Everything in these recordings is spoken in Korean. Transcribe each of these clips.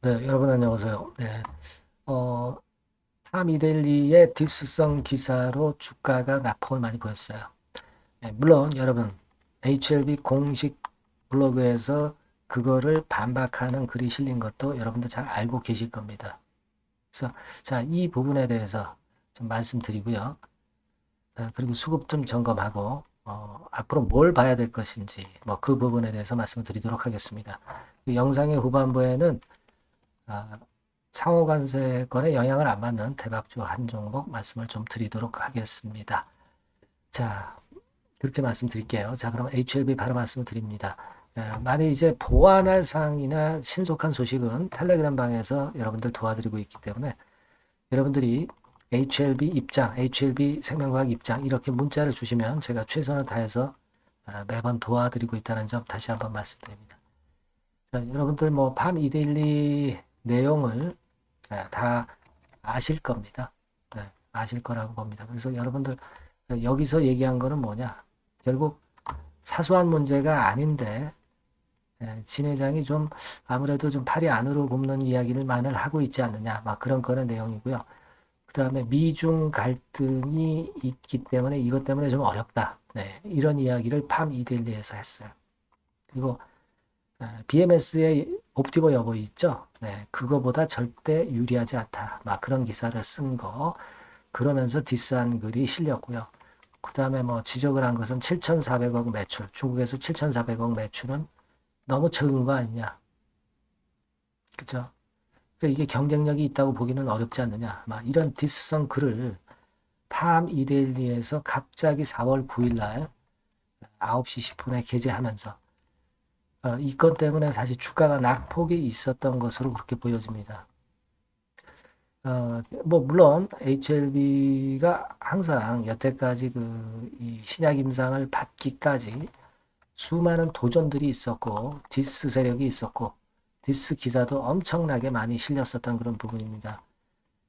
네, 여러분 안녕하세요. 네, 어, 파미델리의 딜스성 기사로 주가가 낙폭을 많이 보였어요. 네, 물론 여러분 HLB 공식 블로그에서 그거를 반박하는 글이 실린 것도 여러분들 잘 알고 계실 겁니다. 그래서 자, 이 부분에 대해서 좀 말씀드리고요. 그리고 수급 좀 점검하고 앞으로 뭘 봐야 될 것인지 뭐 그 부분에 대해서 말씀을 드리도록 하겠습니다. 그 영상의 후반부에는 아, 상호관세권에 영향을 안 받는 대박주 한 종목 말씀을 좀 드리도록 하겠습니다. 자, 그렇게 말씀드릴게요. 자, 그럼 HLB 바로 말씀을 드립니다. 만약 이제 보완할 사항이나 신속한 소식은 텔레그램 방에서 여러분들 도와드리고 있기 때문에 여러분들이 HLB 입장, HLB 생명과학 입장 이렇게 문자를 주시면 제가 최선을 다해서 매번 도와드리고 있다는 점 다시 한번 말씀드립니다. 자, 여러분들 뭐 밤 이데일리 내용을 다 아실 겁니다. 네, 아실 거라고 봅니다. 그래서 여러분들 여기서 얘기한 거는 뭐냐? 결국 사소한 문제가 아닌데 진 회장이 좀 아무래도 좀 팔이 안으로 굽는 이야기를 많이 하고 있지 않느냐? 막 그런 거는 내용이고요. 그 다음에 미중 갈등이 있기 때문에 이것 때문에 좀 어렵다. 네, 이런 이야기를 팜 이데일리에서 했어요. 그리고 BMS의 옵티버 여부 있죠? 네, 그거보다 절대 유리하지 않다. 막 그런 기사를 쓴 거. 그러면서 디스한 글이 실렸고요. 그 다음에 뭐 지적을 한 것은 7,400억 매출. 중국에서 7,400억 매출은 너무 적은 거 아니냐. 그죠? 그러니까 이게 경쟁력이 있다고 보기는 어렵지 않느냐. 막 이런 디스성 글을 팜 이데일리에서 갑자기 4월 9일 날 9시 10분에 게재하면서 이 건 때문에 사실 주가가 낙폭이 있었던 것으로 그렇게 보여집니다. 뭐 물론 HLB가 항상 여태까지 이 신약 임상을 받기까지 수많은 도전들이 있었고 디스 세력이 있었고 디스 기사도 엄청나게 많이 실렸었던 그런 부분입니다.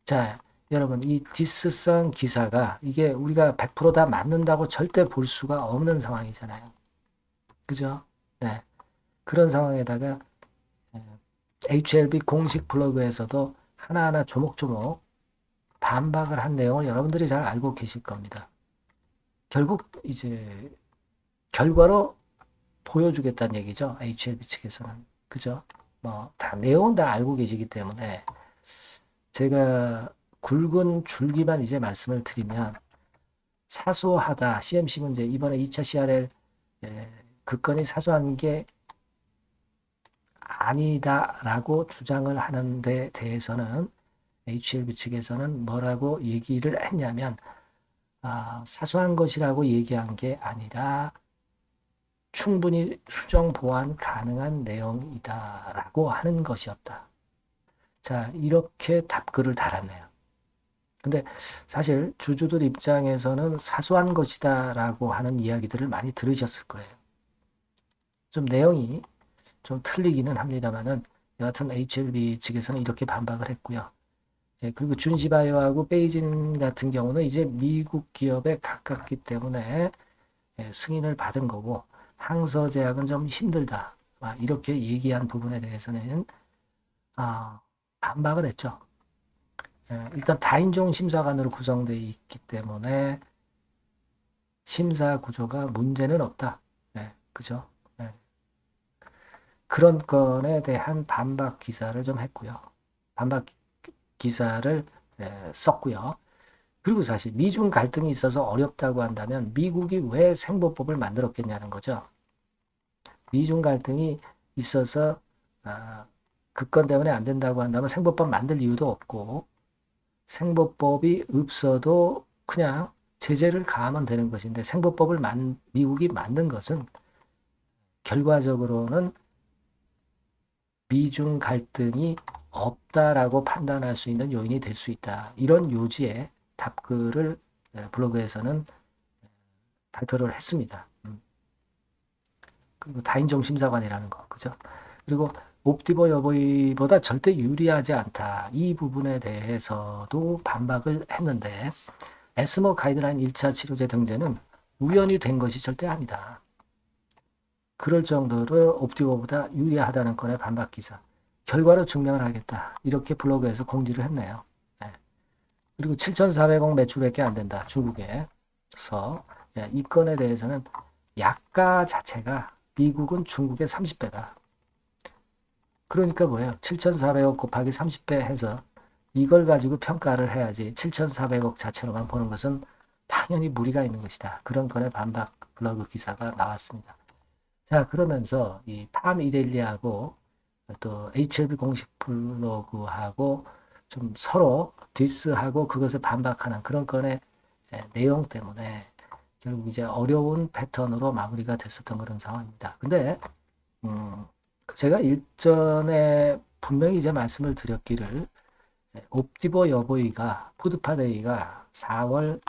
자, 여러분 이 디스성 기사가 이게 우리가 100%다 맞는다고 절대 볼 수가 없는 상황이잖아요. 그죠? 네. 그런 상황에다가 HLB 공식 블로그에서도 하나하나 조목조목 반박을 한 내용을 여러분들이 잘 알고 계실 겁니다. 결국 이제 결과로 보여주겠다는 얘기죠. HLB 측에서는. 그죠? 뭐 다 내용은 다 알고 계시기 때문에 제가 굵은 줄기만 이제 말씀을 드리면 사소하다. CMC 문제 이번에 2차 CRL 그 건이 사소한 게 아니다라고 주장을 하는 데 대해서는 HLB 측에서는 뭐라고 얘기를 했냐면 사소한 것이라고 얘기한 게 아니라 충분히 수정 보완 가능한 내용이다라고 하는 것이었다. 자, 이렇게 답글을 달았네요. 근데 사실 주주들 입장에서는 사소한 것이다라고 하는 이야기들을 많이 들으셨을 거예요. 좀 내용이 좀 틀리기는 합니다만은 여하튼 HLB 측에서는 이렇게 반박을 했고요. 그리고 준시바이오하고 베이진 같은 경우는 이제 미국 기업에 가깝기 때문에 승인을 받은 거고 항서제약은 좀 힘들다. 이렇게 얘기한 부분에 대해서는 반박을 했죠. 일단 다인종 심사관으로 구성되어 있기 때문에 심사 구조가 문제는 없다. 그죠? 그런 건에 대한 반박 기사를 좀 했고요. 반박 기사를 썼고요. 그리고 사실 미중 갈등이 있어서 어렵다고 한다면 미국이 왜 생보법을 만들었겠냐는 거죠. 미중 갈등이 있어서 그 건 때문에 안 된다고 한다면 생보법 만들 이유도 없고 생보법이 없어도 그냥 제재를 가하면 되는 것인데 생보법을 미국이 만든 것은 결과적으로는 미중 갈등이 없다라고 판단할 수 있는 요인이 될 수 있다. 이런 요지의 답글을 블로그에서는 발표를 했습니다. 그리고 다인종 심사관이라는 거, 그죠? 그리고 옵티버 여부보다 절대 유리하지 않다. 이 부분에 대해서도 반박을 했는데 에스모 가이드라인 1차 치료제 등재는 우연히 된 것이 절대 아니다. 그럴 정도로 옵티버보다 유리하다는 건의 반박 기사. 결과로 증명을 하겠다. 이렇게 블로그에서 공지를 했네요. 네. 그리고 7,400억 매출밖에 안 된다. 중국에서. 예, 이 건에 대해서는 약가 자체가 미국은 중국의 30배다. 그러니까 뭐예요? 7,400억 곱하기 30배 해서 이걸 가지고 평가를 해야지 7,400억 자체로만 보는 것은 당연히 무리가 있는 것이다. 그런 건의 반박 블로그 기사가 나왔습니다. 자, 그러면서 이 팜 이데일리하고 또 HLB 공식 블로그하고 좀 서로 디스하고 그것을 반박하는 그런 건의 내용 때문에 결국 이제 어려운 패턴으로 마무리가 됐었던 그런 상황입니다. 근데 제가 일전에 분명히 이제 말씀을 드렸기를 옵티버 여보이가 푸드파데이가 4월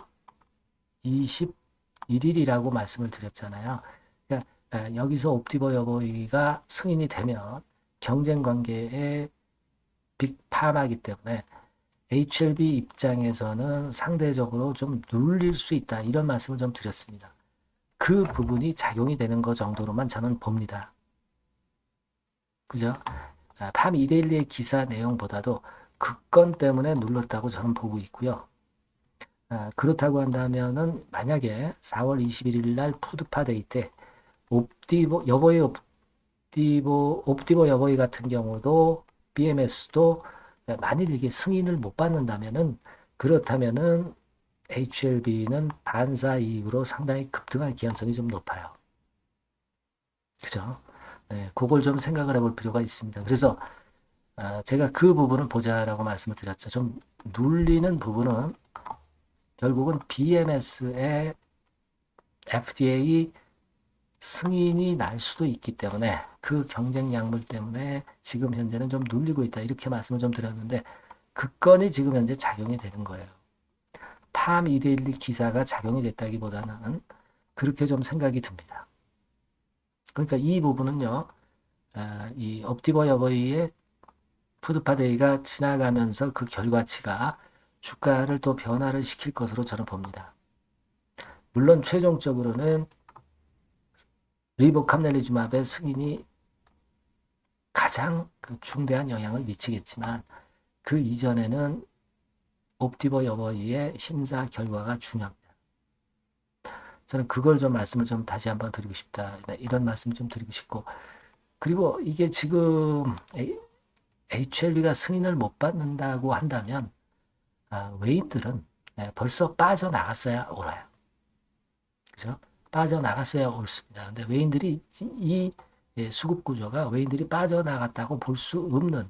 21일이라고 말씀을 드렸잖아요. 그러니까 여기서 옵티버 여보이가 승인이 되면 경쟁 관계에 빅파마기 때문에 HLB 입장에서는 상대적으로 좀 눌릴 수 있다. 이런 말씀을 좀 드렸습니다. 그 부분이 작용이 되는 것 정도로만 저는 봅니다. 그죠? 팜 이데일리의 기사 내용보다도 그 건 때문에 눌렀다고 저는 보고 있고요. 그렇다고 한다면은 만약에 4월 21일 날 푸드파데이 때 옵티버 여보이 같은 경우도 BMS도 만일 이게 승인을 못 받는다면은 그렇다면은 HLB는 반사 이익으로 상당히 급등할 기한성이 좀 높아요. 그죠? 네, 그걸 좀 생각을 해볼 필요가 있습니다. 그래서 제가 그 부분을 보자라고 말씀을 드렸죠. 좀 눌리는 부분은 결국은 BMS의 FDA 승인이 날 수도 있기 때문에 그 경쟁 약물 때문에 지금 현재는 좀 눌리고 있다. 이렇게 말씀을 좀 드렸는데 그 건이 지금 현재 작용이 되는 거예요. 팜 이데일리 기사가 작용이 됐다기보다는 그렇게 좀 생각이 듭니다. 그러니까 이 부분은요. 이 옵티버 여보이의 푸드파데이가 지나가면서 그 결과치가 주가를 또 변화를 시킬 것으로 저는 봅니다. 물론 최종적으로는 리보캄넬리주맙의 승인이 가장 그 중대한 영향을 미치겠지만 그 이전에는 옵티버 여보이의 심사 결과가 중요합니다. 저는 그걸 좀 말씀을 좀 다시 한번 드리고 싶다. 이런 말씀 좀 드리고 싶고 그리고 이게 지금 HLB가 승인을 못 받는다고 한다면 외인들은 벌써 빠져나갔어야 옳아요. 그죠? 빠져나갔어야 옳습니다. 근데 외인들이 이 수급 구조가 외인들이 빠져나갔다고 볼 수 없는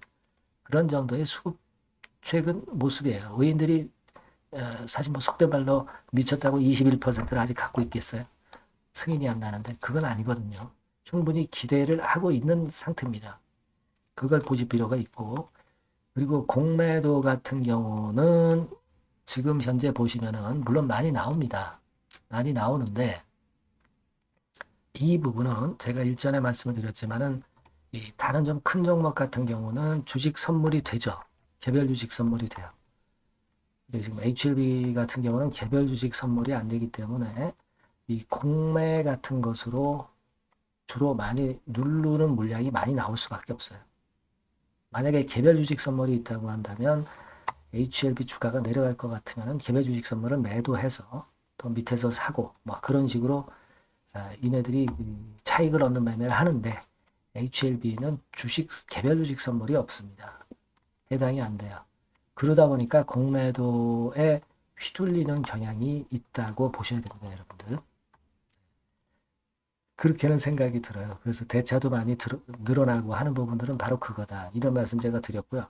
그런 정도의 수급 최근 모습이에요. 외인들이 사실 뭐 속된 말로 미쳤다고 21%를 아직 갖고 있겠어요? 승인이 안 나는데 그건 아니거든요. 충분히 기대를 하고 있는 상태입니다. 그걸 보실 필요가 있고 그리고 공매도 같은 경우는 지금 현재 보시면은 물론 많이 나옵니다. 많이 나오는데 이 부분은 제가 일전에 말씀을 드렸지만은 이 다른 좀 큰 종목 같은 경우는 주식 선물이 되죠. 개별 주식 선물이 돼요. 근데 지금 HLB 같은 경우는 개별 주식 선물이 안 되기 때문에 이 공매 같은 것으로 주로 많이 누르는 물량이 많이 나올 수밖에 없어요. 만약에 개별 주식 선물이 있다고 한다면 HLB 주가가 내려갈 것 같으면 개별 주식 선물을 매도해서 또 밑에서 사고 뭐 그런 식으로 이네들이 차익을 얻는 매매를 하는데 HLB는 개별 주식 선물이 없습니다. 해당이 안 돼요. 그러다 보니까 공매도에 휘둘리는 경향이 있다고 보셔야 됩니다, 여러분들. 그렇게는 생각이 들어요. 그래서 대차도 많이 늘어나고 하는 부분들은 바로 그거다. 이런 말씀 제가 드렸고요.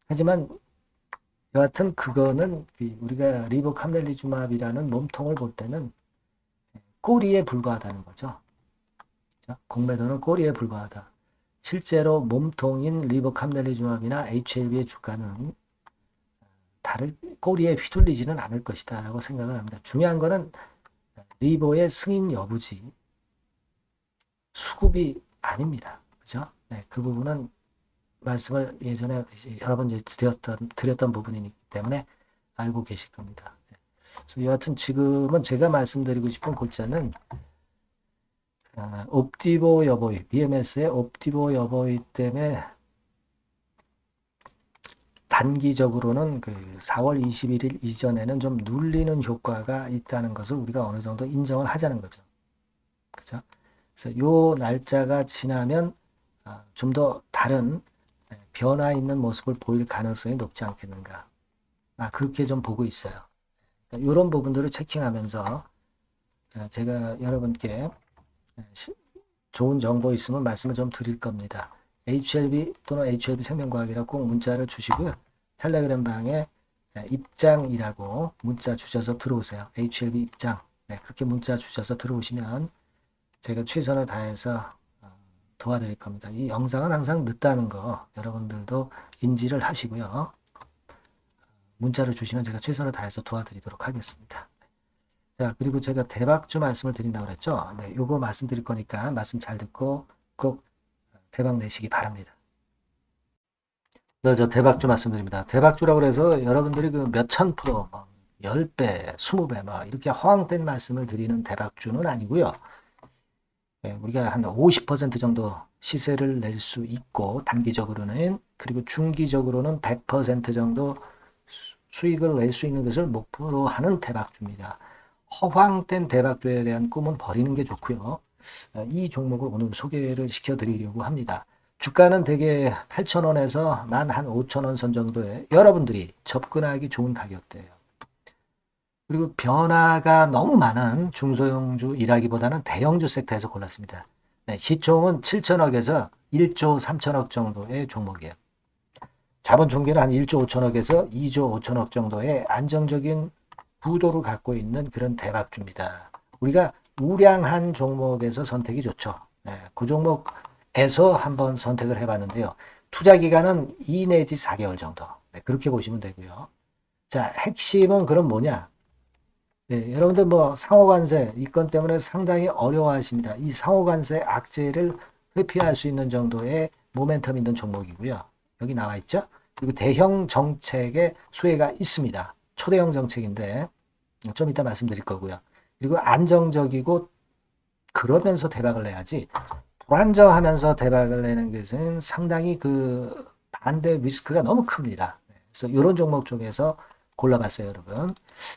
하지만 여하튼 그거는 우리가 리보캄넬리주맙이라는 몸통을 볼 때는 꼬리에 불과하다는 거죠. 공매도는 꼬리에 불과하다. 실제로 몸통인 리보캄넬리주맙이나 HLB의 주가는 꼬리에 휘둘리지는 않을 것이다 라고 생각을 합니다. 중요한 거는 리보의 승인 여부지 수급이 아닙니다. 그죠? 네, 그 부분은 말씀을 예전에 여러 번 드렸던 부분이기 때문에 알고 계실 겁니다. 네. 그래서 여하튼 지금은 제가 말씀드리고 싶은 골자는 옵티보 여보이, BMS의 옵티보 여보이 때문에 단기적으로는 그 4월 21일 이전에는 좀 눌리는 효과가 있다는 것을 우리가 어느 정도 인정을 하자는 거죠. 그죠? 그래서 요 날짜가 지나면 좀 더 다른 변화 있는 모습을 보일 가능성이 높지 않겠는가. 그렇게 좀 보고 있어요. 그러니까 이런 부분들을 체킹하면서 제가 여러분께 좋은 정보 있으면 말씀을 좀 드릴 겁니다. HLB 또는 HLB 생명과학이라고 꼭 문자를 주시고요. 텔레그램 방에 입장이라고 문자 주셔서 들어오세요. HLB 입장. 네, 그렇게 문자 주셔서 들어오시면 제가 최선을 다해서 도와드릴 겁니다. 이 영상은 항상 늦다는 거 여러분들도 인지를 하시고요. 문자를 주시면 제가 최선을 다해서 도와드리도록 하겠습니다. 자, 그리고 제가 대박주 말씀을 드린다고 그랬죠? 네, 요거 말씀드릴 거니까 말씀 잘 듣고 꼭 대박 내시기 바랍니다. 저 대박주 말씀드립니다. 대박주라고 해서 여러분들이 그 몇천 프로, 10배, 20배, 이렇게 허황된 말씀을 드리는 대박주는 아니고요. 우리가 한 50% 정도 시세를 낼 수 있고, 단기적으로는, 그리고 중기적으로는 100% 정도 수익을 낼 수 있는 것을 목표로 하는 대박주입니다. 허황된 대박주에 대한 꿈은 버리는 게 좋고요. 이 종목을 오늘 소개를 시켜드리려고 합니다. 주가는 대개 8,000원에서 한 5,000원 선 정도에 여러분들이 접근하기 좋은 가격대예요. 그리고 변화가 너무 많은 중소형주 일하기보다는 대형주 섹터에서 골랐습니다. 네, 시총은 7천억에서 1조 3천억 정도의 종목이에요. 자본 중계는 한 1조 5천억에서 2조 5천억 정도의 안정적인 부도를 갖고 있는 그런 대박주입니다. 우리가 우량한 종목에서 선택이 좋죠. 네, 그 종목에서 한번 선택을 해봤는데요. 투자 기간은 2 내지 4개월 정도. 네, 그렇게 보시면 되고요. 자, 핵심은 그럼 뭐냐? 네, 여러분들 상호관세 이 건 때문에 상당히 어려워하십니다. 이 상호관세 악재를 회피할 수 있는 정도의 모멘텀 있는 종목이고요. 여기 나와 있죠? 그리고 대형 정책의 수혜가 있습니다. 초대형 정책인데 좀 이따 말씀드릴 거고요. 그리고 안정적이고 그러면서 대박을 내야지 불안정하면서 대박을 내는 것은 상당히 그 반대 리스크가 너무 큽니다. 그래서 이런 종목 쪽에서 골라봤어요, 여러분.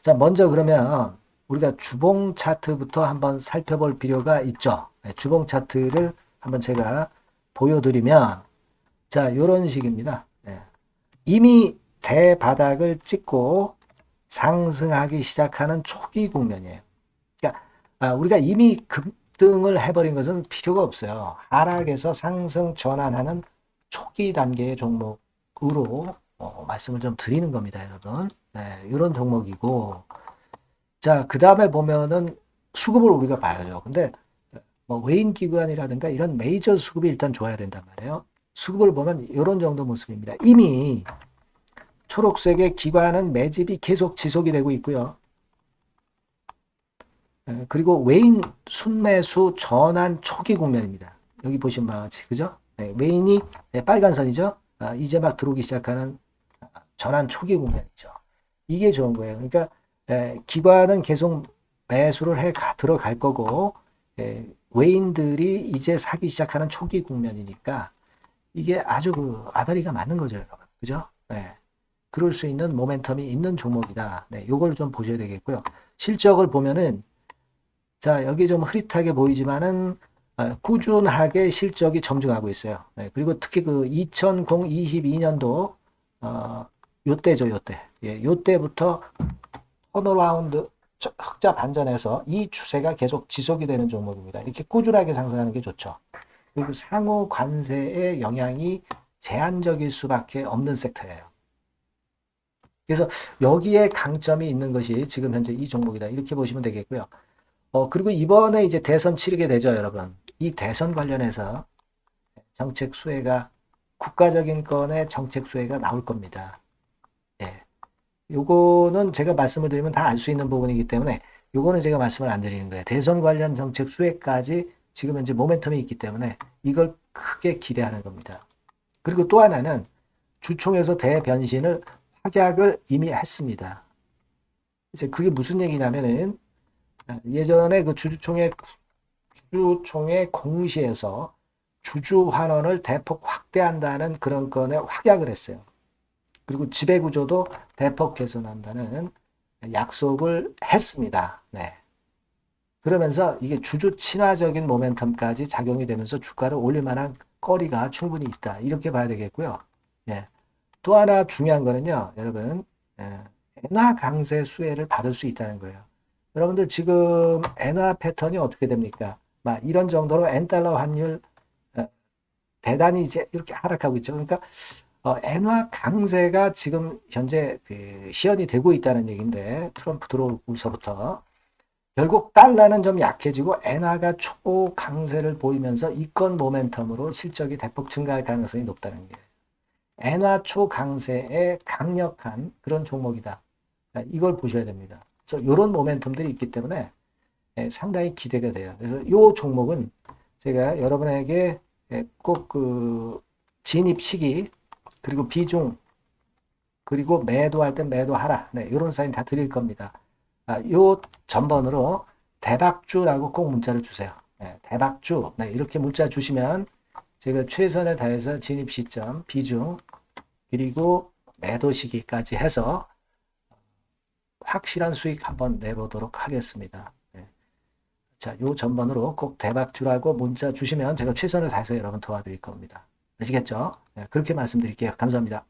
자, 먼저 그러면 우리가 주봉 차트부터 한번 살펴볼 필요가 있죠. 네, 주봉 차트를 한번 제가 보여드리면 자, 이런 식입니다. 네. 이미 대바닥을 찍고 상승하기 시작하는 초기 국면이에요. 그러니까 우리가 이미 급등을 해버린 것은 필요가 없어요. 하락에서 상승 전환하는 초기 단계의 종목으로 말씀을 좀 드리는 겁니다, 여러분. 네, 이런 종목이고, 자, 그 다음에 보면은 수급을 우리가 봐야죠. 근데 외인 기관이라든가 이런 메이저 수급이 일단 좋아야 된단 말이에요. 수급을 보면 이런 정도 모습입니다. 이미 초록색의 기관은 매집이 계속 지속이 되고 있고요. 그리고 외인 순매수 전환 초기 국면입니다. 여기 보시면 바와 같이, 그죠? 네, 외인이 빨간 선이죠? 이제 막 들어오기 시작하는 전환 초기 국면이죠. 이게 좋은 거예요. 그러니까 기관은 계속 매수를 들어갈 거고 외인들이 이제 사기 시작하는 초기 국면이니까 이게 아주 그 아다리가 맞는 거죠, 여러분. 그죠? 네. 그럴 수 있는 모멘텀이 있는 종목이다. 네, 요걸 좀 보셔야 되겠고요. 실적을 보면은 자, 여기 좀 흐릿하게 보이지만은 꾸준하게 실적이 점증하고 있어요. 네, 그리고 특히 그 2022년도 요때죠, 요때. 예, 요때부터 턴어라운드 흑자 반전해서 이 추세가 계속 지속이 되는 종목입니다. 이렇게 꾸준하게 상승하는 게 좋죠. 그리고 상호 관세의 영향이 제한적일 수밖에 없는 섹터예요. 그래서 여기에 강점이 있는 것이 지금 현재 이 종목이다. 이렇게 보시면 되겠고요. 그리고 이번에 이제 대선 치르게 되죠, 여러분. 이 대선 관련해서 정책 수혜가, 국가적인 건의 정책 수혜가 나올 겁니다. 예. 요거는 제가 말씀을 드리면 다 알 수 있는 부분이기 때문에 요거는 제가 말씀을 안 드리는 거예요. 대선 관련 정책 수혜까지 지금 현재 모멘텀이 있기 때문에 이걸 크게 기대하는 겁니다. 그리고 또 하나는 주총에서 대변신을 확약을 이미 했습니다. 이제 그게 무슨 얘기냐면은 예전에 그 주주총회 공시에서 주주 환원을 대폭 확대한다는 그런 건에 확약을 했어요. 그리고 지배구조도 대폭 개선한다는 약속을 했습니다. 네. 그러면서 이게 주주 친화적인 모멘텀까지 작용이 되면서 주가를 올릴 만한 거리가 충분히 있다. 이렇게 봐야 되겠고요. 예. 또 하나 중요한 거는요, 여러분, 엔화 강세 수혜를 받을 수 있다는 거예요. 여러분들 지금 엔화 패턴이 어떻게 됩니까? 막 이런 정도로 엔달러 환율 대단히 이제 이렇게 하락하고 있죠. 그러니까 엔화 강세가 지금 현재 그 시연이 되고 있다는 얘기인데 트럼프 들어오고서부터 결국 달러는 좀 약해지고 엔화가 초강세를 보이면서 이권 모멘텀으로 실적이 대폭 증가할 가능성이 높다는 게 엔화 초강세에 강력한 그런 종목이다. 이걸 보셔야 됩니다. 그래서 이런 모멘텀들이 있기 때문에 상당히 기대가 돼요. 그래서 이 종목은 제가 여러분에게 꼭 그 진입 시기 그리고 비중 그리고 매도할 땐 매도하라. 네, 이런 사인 다 드릴 겁니다. 요 전번으로 대박주라고 꼭 문자를 주세요. 네, 대박주. 네, 이렇게 문자 주시면 제가 최선을 다해서 진입 시점, 비중, 그리고 매도 시기까지 해서 확실한 수익 한번 내보도록 하겠습니다. 네. 자, 요 전번으로 꼭 대박주라고 문자 주시면 제가 최선을 다해서 여러분 도와드릴 겁니다. 아시겠죠? 네, 그렇게 말씀드릴게요. 감사합니다.